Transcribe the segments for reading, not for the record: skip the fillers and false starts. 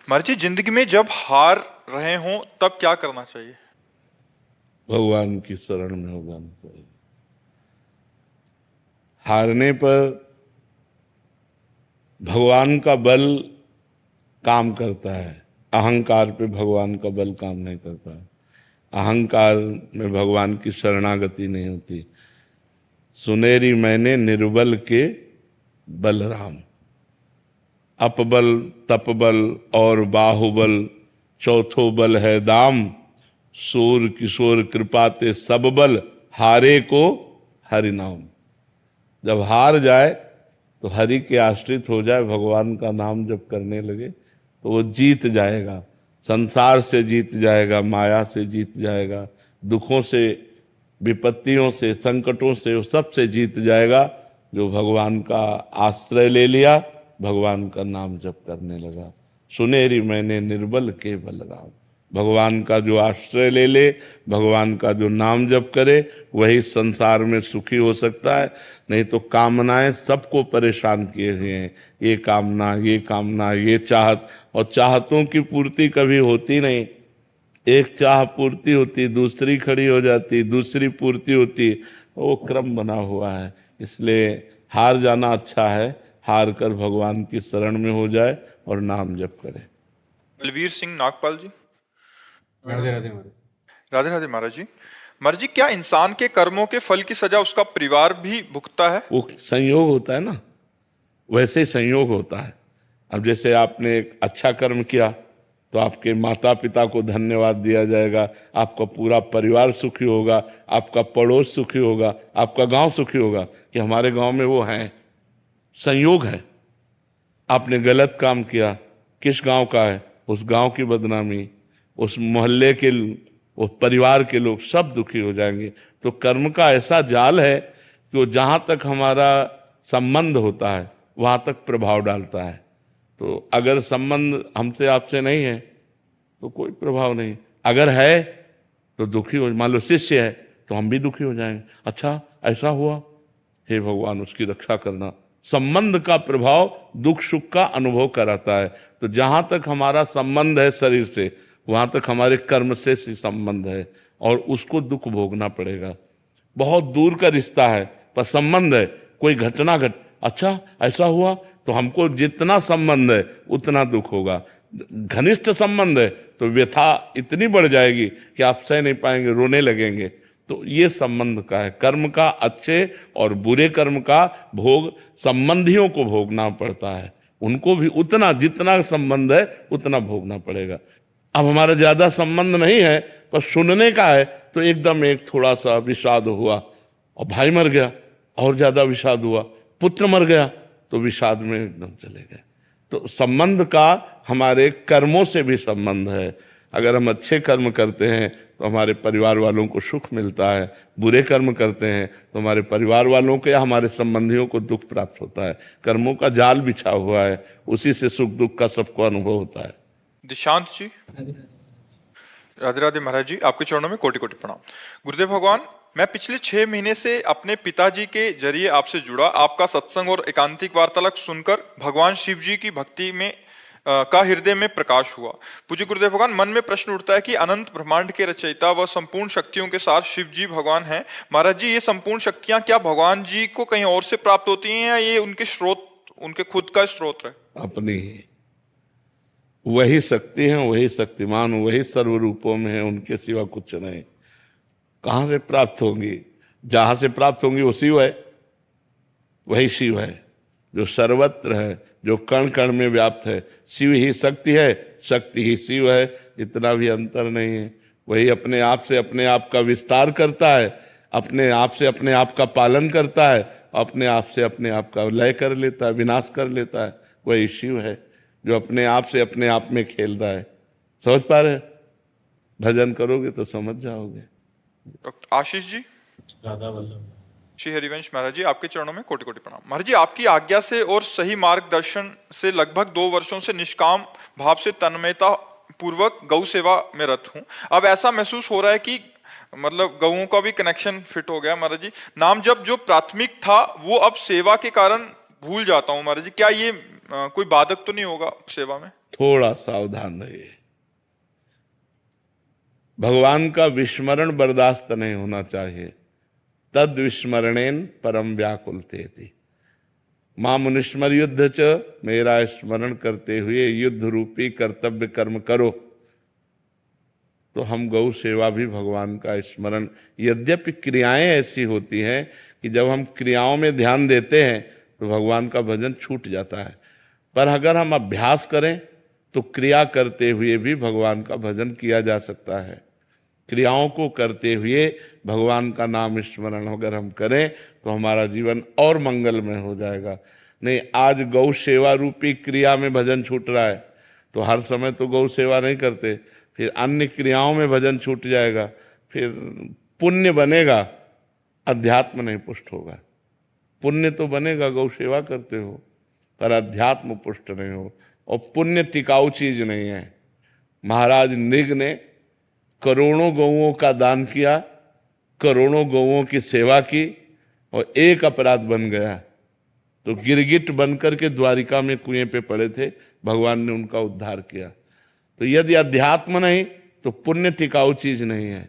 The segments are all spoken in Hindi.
महाराज जी, जिंदगी में जब हार रहे हों तब क्या करना चाहिए? भगवान की शरण में हो जाना चाहिए। हारने पर भगवान का बल काम करता है, अहंकार पे भगवान का बल काम नहीं करता है। अहंकार में भगवान की शरणागति नहीं होती। सुनेरी मैंने निर्बल के बलराम, अपबल तपबल और बाहुबल, चौथो बल है दाम। सूर किशोर कृपाते सब बल, हारे को हरि नाम। जब हार जाए तो हरि के आश्रित हो जाए, भगवान का नाम जब करने लगे तो वो जीत जाएगा। संसार से जीत जाएगा, माया से जीत जाएगा, दुखों से, विपत्तियों से, संकटों से, वो सबसे जीत जाएगा। जो भगवान का आश्रय ले लिया, भगवान का नाम जप करने लगा। सुनेरी मैंने निर्बल के बलराम। भगवान का जो आश्रय ले ले, भगवान का जो नाम जप करे, वही संसार में सुखी हो सकता है। नहीं तो कामनाएं सबको परेशान किए हुए हैं। ये कामना, ये कामना, ये चाहत, और चाहतों की पूर्ति कभी होती नहीं। एक चाह पूर्ति होती, दूसरी खड़ी हो जाती, दूसरी पूर्ति होती, वो क्रम बना हुआ है। इसलिए हार जाना अच्छा है। हार कर भगवान की शरण में हो जाए और नाम जप करे। बलवीर सिंह नागपाल जी। राधे राधे महाराज। राधे राधे महाराज जी। महाराज जी, क्या इंसान के कर्मों के फल की सजा उसका परिवार भी भुगतता है? वो संयोग होता है ना, वैसे ही संयोग होता है। अब जैसे आपने एक अच्छा कर्म किया तो आपके माता पिता को धन्यवाद दिया जाएगा, आपका पूरा परिवार सुखी होगा, आपका पड़ोस सुखी होगा, आपका गांव सुखी होगा कि हमारे गांव में वो हैं। संयोग है। आपने गलत काम किया, किस गांव का है, उस गांव की बदनामी, उस मोहल्ले के, उस परिवार के लोग सब दुखी हो जाएंगे। तो कर्म का ऐसा जाल है कि वो जहां तक हमारा संबंध होता है वहां तक प्रभाव डालता है। तो अगर संबंध हमसे आपसे नहीं है तो कोई प्रभाव नहीं, अगर है तो दुखी हो। मान लो शिष्य है तो हम भी दुखी हो जाएंगे, अच्छा ऐसा हुआ, हे भगवान उसकी रक्षा करना। संबंध का प्रभाव दुख सुख का अनुभव कराता है। तो जहां तक हमारा संबंध है शरीर से, वहां तक हमारे कर्म से संबंध है, और उसको दुख भोगना पड़ेगा। बहुत दूर का रिश्ता है पर संबंध है, कोई घटना अच्छा ऐसा हुआ, तो हमको जितना संबंध है उतना दुख होगा। घनिष्ठ संबंध है तो व्यथा इतनी बढ़ जाएगी कि आप सह नहीं पाएंगे, रोने लगेंगे। तो ये संबंध का है। कर्म का, अच्छे और बुरे कर्म का भोग संबंधियों को भोगना पड़ता है। उनको भी उतना, जितना संबंध है उतना भोगना पड़ेगा। अब हमारा ज्यादा संबंध नहीं है पर सुनने का है, तो एकदम एक थोड़ा सा विषाद हुआ और भाई मर गया, और ज्यादा विषाद हुआ, पुत्र मर गया, तो विषाद में एकदम चले गए। तो संबंध का हमारे कर्मों से भी संबंध है। अगर हम अच्छे कर्म करते हैं तो हमारे परिवार वालों को सुख मिलता है, बुरे कर्म करते हैं तो हमारे परिवार वालों को या हमारे संबंधियों को दुख प्राप्त होता है। कर्मों का जाल बिछा हुआ है, उसी से सुख दुख का सबको अनुभव होता है। दिशांत जी। राधे राधे महाराज जी, आपके चरणों में कोटि कोटि प्रणाम। गुरुदेव भगवान, मैं पिछले 6 महीने से अपने पिताजी के जरिए आपसे जुड़ा। आपका सत्संग और एकांतिक वार्तालाप सुनकर भगवान शिव जी की भक्ति में का हृदय में प्रकाश हुआ। पूज्य गुरुदेव भगवान, मन में प्रश्न उठता है कि अनंत ब्रह्मांड के रचयिता व संपूर्ण शक्तियों के साथ शिव जी भगवान हैं। महाराज जी, ये संपूर्ण शक्तियां क्या भगवान जी को कहीं और से प्राप्त होती हैं या ये उनके स्रोत, उनके खुद का स्रोत है? अपनी वही शक्ति है, वही शक्तिमान, वही सर्व रूपों में है, उनके सिवा कुछ नहीं। कहां से प्राप्त होंगी? जहां से प्राप्त होंगी वो शिव है, वही शिव है जो सर्वत्र है, जो कण कण में व्याप्त है। शिव ही शक्ति है, शक्ति ही शिव है, इतना भी अंतर नहीं है। वही अपने आप से अपने आप का विस्तार करता है, अपने आप से अपने आप का पालन करता है, अपने आप से अपने आप का लय कर लेता है, विनाश कर लेता है। वही शिव है जो अपने आप से अपने आप में खेल रहा है। समझ पा रहे? भजन करोगे तो समझ जाओगे। डॉक्टर आशीष जी। राधा वल्लभ। श्री हरिवंश महाराज जी, आपके चरणों में कोटि कोटि प्रणाम। महाराज जी, आपकी आज्ञा से और सही मार्गदर्शन से लगभग 2 वर्षों से निष्काम भाव से तन्मयता पूर्वक गौ सेवा में रत हूं। अब ऐसा महसूस हो रहा है कि मतलब गौओं का भी कनेक्शन फिट हो गया। महाराज जी, नाम जब जो प्राथमिक था वो अब सेवा के कारण भूल जाता हूं। महाराज जी, क्या ये कोई बाधक तो नहीं होगा सेवा में? थोड़ा सावधान रहिए। भगवान का विस्मरण बर्दाश्त नहीं होना चाहिए। तद विस्मरणेन परम व्याकुलते थी। मां मुनिस्मर युद्ध च, मेरा स्मरण करते हुए युद्ध रूपी कर्तव्य कर्म करो। तो हम गौ सेवा भी भगवान का स्मरण, यद्यपि क्रियाएं ऐसी होती हैं कि जब हम क्रियाओं में ध्यान देते हैं तो भगवान का भजन छूट जाता है, पर अगर हम अभ्यास करें तो क्रिया करते हुए भी भगवान का भजन किया जा सकता है। क्रियाओं को करते हुए भगवान का नाम स्मरण अगर हम करें तो हमारा जीवन और मंगलमय हो जाएगा। नहीं, आज गौ सेवा रूपी क्रिया में भजन छूट रहा है तो हर समय तो गौ सेवा नहीं करते, फिर अन्य क्रियाओं में भजन छूट जाएगा, फिर पुण्य बनेगा, अध्यात्म नहीं पुष्ट होगा। पुण्य तो बनेगा, गौ सेवा करते हो, पर अध्यात्म पुष्ट नहीं हो। और पुण्य टिकाऊ चीज नहीं है। महाराज नृग ने करोड़ों गौओं का दान किया, करोड़ों गौओं की सेवा की और एक अपराध बन गया तो गिरगिट बनकर के द्वारिका में कुएं पे पड़े थे, भगवान ने उनका उद्धार किया। तो यदि अध्यात्म नहीं तो पुण्य टिकाऊ चीज नहीं है।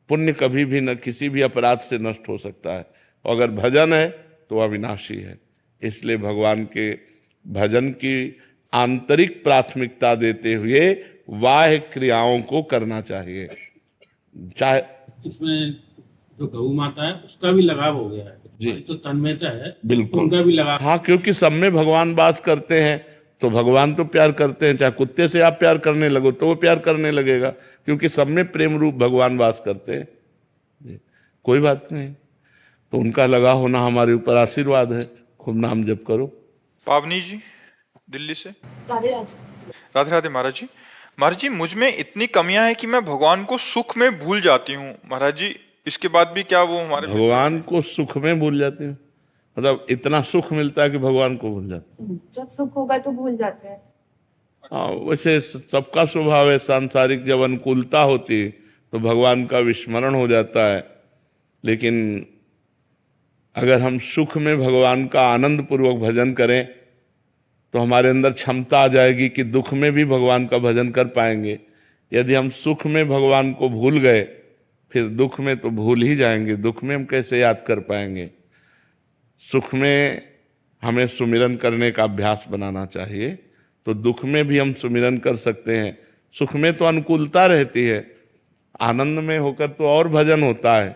पुण्य कभी भी न किसी भी अपराध से नष्ट हो सकता है, और अगर भजन है तो अविनाशी है। इसलिए भगवान के भजन की आंतरिक प्राथमिकता देते हुए बाह्य क्रियाओं को करना चाहिए। चाहे इसमें जो गौ माता है उसका भी लगाव हो गया है जी। तो तन्मयता है, बिल्कुल उनका भी लगाव। हाँ, क्योंकि सब में भगवान वास करते हैं तो भगवान तो प्यार करते हैं। चाहे कुत्ते से आप प्यार करने लगो तो वो प्यार करने लगेगा, क्योंकि सब में प्रेम रूप भगवान वास करते हैं जी। कोई बात नहीं, तो उनका लगा होना हमारे ऊपर आशीर्वाद है। खूब नाम जप करो। पावनी जी दिल्ली से। राधे राधे। राधे राधे महाराज जी। महाराज जी, मुझ में इतनी कमियां हैं कि मैं भगवान को सुख में भूल जाती हूँ। महाराज जी, इसके बाद भी क्या वो हमारे भगवान को सुख में भूल जाते हैं? मतलब इतना सुख मिलता है कि भगवान को भूल जाते हैं? जब सुख होगा तो भूल जाते हैं। हाँ, वैसे सबका स्वभाव है। सांसारिक जब अनुकूलता होती है तो भगवान का विस्मरण हो जाता है, लेकिन अगर हम सुख में भगवान का आनंद पूर्वक भजन करें तो हमारे अंदर क्षमता आ जाएगी कि दुख में भी भगवान का भजन कर पाएंगे। यदि हम सुख में भगवान को भूल गए फिर दुख में तो भूल ही जाएंगे। दुख में हम कैसे याद कर पाएंगे? सुख में हमें सुमिरन करने का अभ्यास बनाना चाहिए, तो दुख में भी हम सुमिरन कर सकते हैं। सुख में तो अनुकूलता रहती है, आनंद में होकर तो और भजन होता है,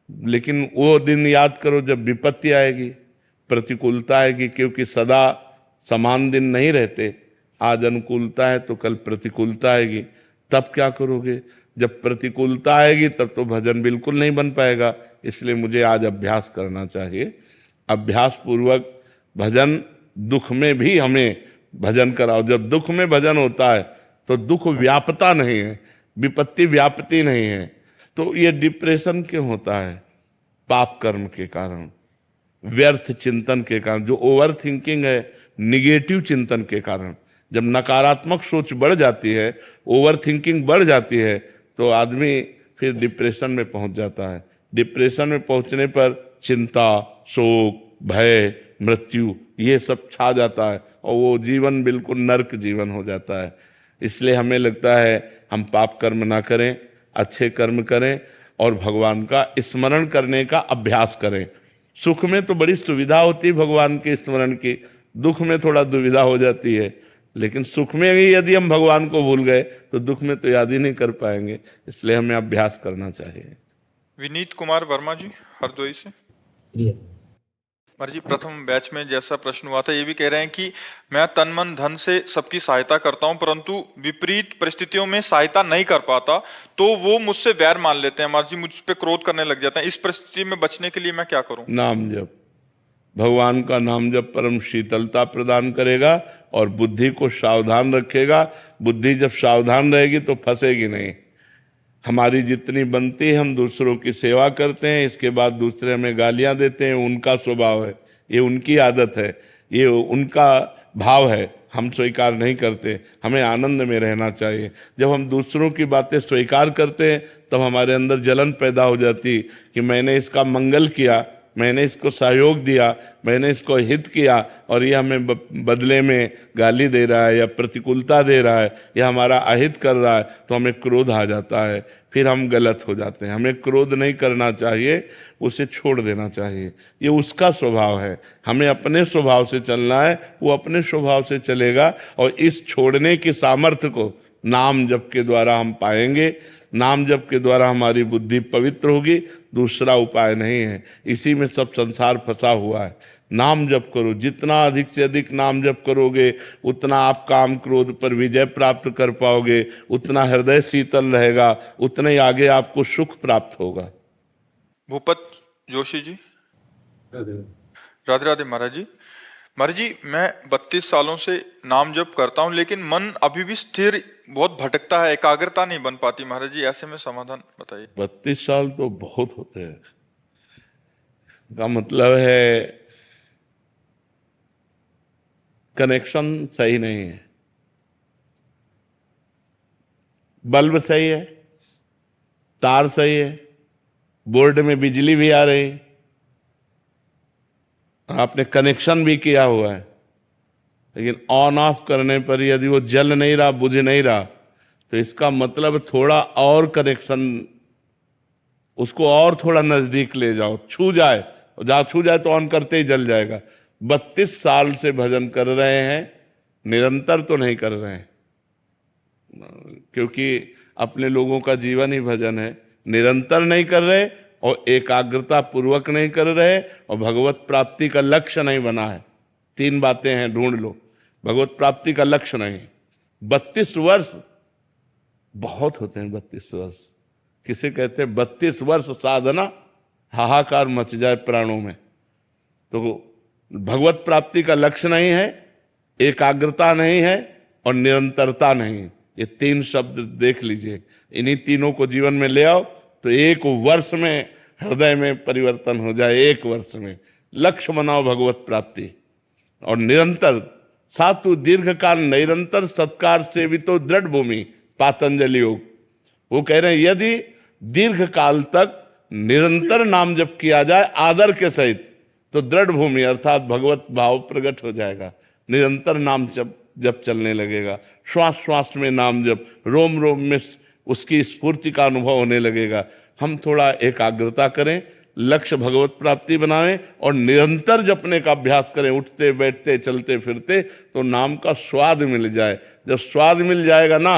लेकिन वो दिन याद करो जब विपत्ति आएगी, प्रतिकूलता आएगी, क्योंकि सदा समान दिन नहीं रहते। आज अनुकूलता है तो कल प्रतिकूलता आएगी, तब क्या करोगे? जब प्रतिकूलता आएगी तब तो भजन बिल्कुल नहीं बन पाएगा। इसलिए मुझे आज अभ्यास करना चाहिए। अभ्यास पूर्वक भजन, दुख में भी हमें भजन कराओ। जब दुख में भजन होता है तो दुख व्यापता नहीं है, विपत्ति व्यापती नहीं है। तो ये डिप्रेशन क्यों होता है? पाप कर्म के कारण, व्यर्थ चिंतन के कारण, जो ओवर थिंकिंग है, निगेटिव चिंतन के कारण। जब नकारात्मक सोच बढ़ जाती है, ओवर थिंकिंग बढ़ जाती है, तो आदमी फिर डिप्रेशन में पहुंच जाता है। डिप्रेशन में पहुंचने पर चिंता, शोक, भय, मृत्यु ये सब छा जाता है और वो जीवन बिल्कुल नरक जीवन हो जाता है। इसलिए हमें लगता है हम पाप कर्म ना करें, अच्छे कर्म करें और भगवान का स्मरण करने का अभ्यास करें। सुख में तो बड़ी सुविधा होती है भगवान के स्मरण की, दुख में थोड़ा दुविधा हो जाती है। लेकिन सुख में ही यदि हम भगवान को भूल गए तो दुख में तो याद ही नहीं कर पाएंगे। इसलिए हमें अभ्यास करना चाहिए। विनीत कुमार वर्मा जी हरदोई से। महाराज जी, प्रथम बैच में जैसा प्रश्न हुआ था, ये भी कह रहे हैं कि मैं तन मन धन से सबकी सहायता करता हूं, परंतु विपरीत परिस्थितियों में सहायता नहीं कर पाता तो वो मुझसे वैर मान लेते हैं। महाराज जी, मुझ पे क्रोध करने लग जाते हैं। इस परिस्थिति में बचने के लिए मैं क्या करूं? नाम जप। भगवान का नाम जप परम शीतलता प्रदान करेगा और बुद्धि को सावधान रखेगा। बुद्धि जब सावधान रहेगी तो फंसेगी नहीं। हमारी जितनी बनती है हम दूसरों की सेवा करते हैं, इसके बाद दूसरे हमें गालियां देते हैं। उनका स्वभाव है, ये उनकी आदत है, ये उनका भाव है, हम स्वीकार नहीं करते। हमें आनंद में रहना चाहिए। जब हम दूसरों की बातें स्वीकार करते हैं तब हमारे अंदर जलन पैदा हो जाती कि मैंने इसका मंगल किया मैंने इसको सहयोग दिया, मैंने इसको हित किया और ये हमें बदले में गाली दे रहा है या प्रतिकूलता दे रहा है या हमारा अहित कर रहा है, तो हमें क्रोध आ जाता है, फिर हम गलत हो जाते हैं। हमें क्रोध नहीं करना चाहिए, उसे छोड़ देना चाहिए, ये उसका स्वभाव है। हमें अपने स्वभाव से चलना है, वो अपने स्वभाव से चलेगा। और इस छोड़ने की सामर्थ्य को नाम जप के द्वारा हम पाएंगे। नाम जप के द्वारा हमारी बुद्धि पवित्र होगी, दूसरा उपाय नहीं है। इसी में सब संसार फंसा हुआ है। नाम जप करो, जितना अधिक से अधिक नाम जप करोगे उतना आप काम क्रोध पर विजय प्राप्त कर पाओगे, उतना हृदय शीतल रहेगा, उतना ही आगे आपको सुख प्राप्त होगा। भूपत जोशी जी। राधे राधे राधे महाराज जी। महाराज जी, मैं 32 सालों से नाम जप करता हूं, लेकिन मन अभी भी स्थिर बहुत भटकता है, एकाग्रता नहीं बन पाती। महाराज जी, ऐसे में समाधान बताइए। 32 साल तो बहुत होते हैं, का मतलब है कनेक्शन सही नहीं है, बल्ब सही है, तार सही है, बोर्ड में बिजली भी आ रही, आपने कनेक्शन भी किया हुआ है, लेकिन ऑन ऑफ करने पर यदि वो जल नहीं रहा, बुझ नहीं रहा, तो इसका मतलब थोड़ा और कनेक्शन, उसको और थोड़ा नजदीक ले जाओ, छू जाए, जहां छू जाए तो ऑन करते ही जल जाएगा। 32 साल से भजन कर रहे हैं, निरंतर तो नहीं कर रहे हैं, क्योंकि अपने लोगों का जीवन ही भजन है। निरंतर नहीं कर रहे और एकाग्रता पूर्वक नहीं कर रहे और भगवत प्राप्ति का लक्ष्य नहीं बना है। 3 बातें हैं, ढूंढ लो। भगवत प्राप्ति का लक्ष्य नहीं। 32 वर्ष बहुत होते हैं। 32 वर्ष किसे कहते हैं? 32 वर्ष साधना, हाहाकार मच जाए प्राणों में। तो भगवत प्राप्ति का लक्ष्य नहीं है, एकाग्रता नहीं है और निरंतरता नहीं। ये 3 शब्द देख लीजिए, इन्हीं तीनों को जीवन में ले आओ तो 1 वर्ष में हृदय में परिवर्तन हो जाए। 1 वर्ष में लक्ष्य बनाओ भगवत प्राप्ति और निरंतर सातु दीर्घ काल निरंतर सत्कार सेवितो दृढ़ भूमि, पातंजलि योग। वो कह रहे हैं यदि दीर्घ काल तक निरंतर नाम जप किया जाए आदर के सहित, तो दृढ़ भूमि अर्थात भगवत भाव प्रकट हो जाएगा। निरंतर नाम जप चलने लगेगा, श्वास श्वास में नाम जप, रोम रोम में उसकी स्फूर्ति का अनुभव होने लगेगा। हम थोड़ा एकाग्रता करें, लक्ष्य भगवत प्राप्ति बनाएं और निरंतर जपने का अभ्यास करें, उठते बैठते चलते फिरते, तो नाम का स्वाद मिल जाए। जब स्वाद मिल जाएगा ना,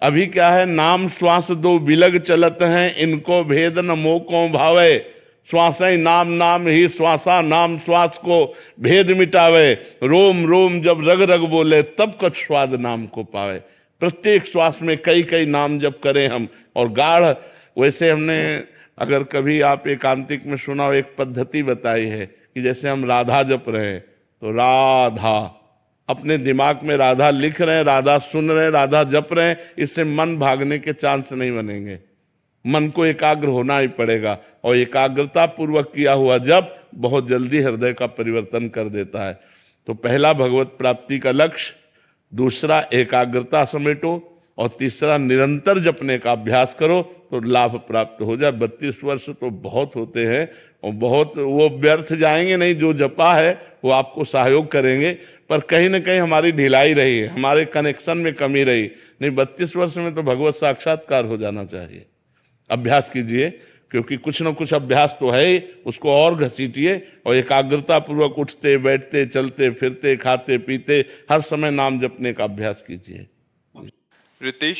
अभी क्या है, नाम श्वास 2 बिलग चलत हैं, इनको भेद न मोको भावे, श्वास ही नाम नाम ही श्वासा, नाम श्वास को भेद मिटावे, रोम रोम जब रग रग बोले तब कछ स्वाद नाम को पावे। प्रत्येक श्वास में कई कई नाम जप करें हम और गाढ़। वैसे हमने अगर कभी आप एकांतिक में सुना हो, एक पद्धति बताई है कि जैसे हम राधा जप रहे हैं तो राधा अपने दिमाग में राधा लिख रहे हैं, राधा सुन रहे हैं, राधा जप रहे हैं, इससे मन भागने के चांस नहीं बनेंगे। मन को एकाग्र होना ही पड़ेगा और एकाग्रता पूर्वक किया हुआ जप बहुत जल्दी हृदय का परिवर्तन कर देता है। तो पहला भगवत प्राप्ति का लक्ष्य, दूसरा एकाग्रता समेटो और तीसरा निरंतर जपने का अभ्यास करो तो लाभ प्राप्त हो जाए। 32 वर्ष तो बहुत होते हैं और बहुत वो व्यर्थ जाएंगे नहीं। जो जपा है वो आपको सहयोग करेंगे, पर कहीं ना कहीं हमारी ढिलाई रही है, हमारे कनेक्शन में कमी रही। नहीं, 32 वर्ष में तो भगवत साक्षात्कार हो जाना चाहिए। अभ्यास कीजिए, क्योंकि कुछ ना कुछ अभ्यास तो है ही, उसको और घसीटिए और एकाग्रता पूर्वक उठते बैठते चलते फिरते खाते पीते हर समय नाम जपने का अभ्यास कीजिए। रितेश